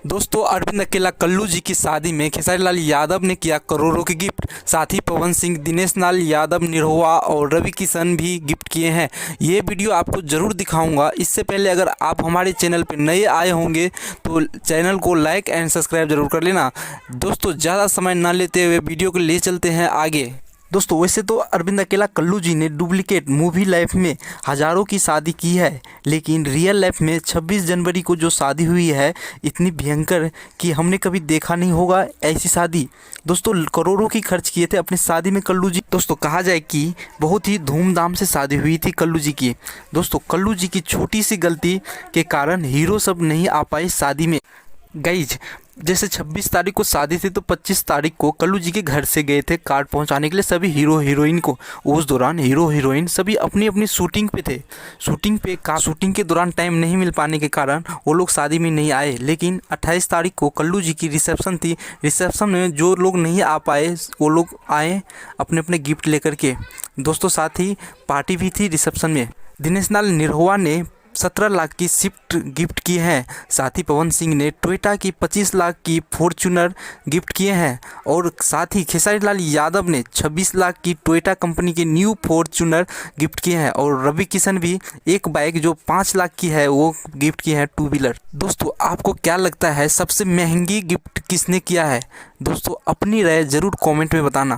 दोस्तों अरविंद अकेला कल्लू जी की शादी में खेसारी लाल यादव ने किया करोड़ों की गिफ्ट। साथ ही पवन सिंह, दिनेश लाल यादव, निरहुआ और रवि किशन भी गिफ्ट किए हैं। ये वीडियो आपको ज़रूर दिखाऊंगा। इससे पहले अगर आप हमारे चैनल पर नए आए होंगे तो चैनल को लाइक एंड सब्सक्राइब जरूर कर लेना। दोस्तों ज़्यादा समय ना लेते हुए वीडियो को ले चलते हैं आगे। दोस्तों वैसे तो अरविंद अकेला कल्लू जी ने डुप्लीकेट मूवी लाइफ में हज़ारों की शादी की है, लेकिन रियल लाइफ में 26 जनवरी को जो शादी हुई है इतनी भयंकर कि हमने कभी देखा नहीं होगा ऐसी शादी। दोस्तों करोड़ों की खर्च किए थे अपनी शादी में कल्लू जी। दोस्तों कहा जाए कि बहुत ही धूमधाम से शादी हुई थी कल्लू जी की। दोस्तों कल्लू जी की छोटी सी गलती के कारण हीरो सब नहीं आ पाए शादी में। गाइज जैसे 26 तारीख को शादी थी तो 25 तारीख को कल्लू जी के घर से गए थे कार्ड पहुंचाने के लिए सभी हीरो हीरोइन को। उस दौरान हीरो हीरोइन सभी अपनी अपनी शूटिंग पे थे। शूटिंग के दौरान टाइम नहीं मिल पाने के कारण वो लोग शादी में नहीं आए। लेकिन 28 तारीख को कल्लू जी की रिसेप्शन थी। रिसेप्शन में जो लोग नहीं आ पाए वो लोग आए अपने अपने गिफ्ट लेकर के। दोस्तों साथ ही पार्टी भी थी रिसेप्शन में। दिनेश लाल निरहुआ ने 17 लाख की स्विफ्ट गिफ्ट की है। साथ ही पवन सिंह ने टोयोटा की 25 लाख की फॉर्च्यूनर गिफ्ट किए हैं। और साथ ही खेसारी लाल यादव ने 26 लाख की टोयोटा कंपनी के न्यू फॉर्च्यूनर गिफ्ट किए हैं। और रवि किशन भी एक बाइक जो 5 लाख की है वो गिफ्ट किए हैं, 2 व्हीलर। दोस्तों आपको क्या लगता है सबसे महंगी गिफ्ट किसने किया है? दोस्तों अपनी राय ज़रूर कॉमेंट में बताना।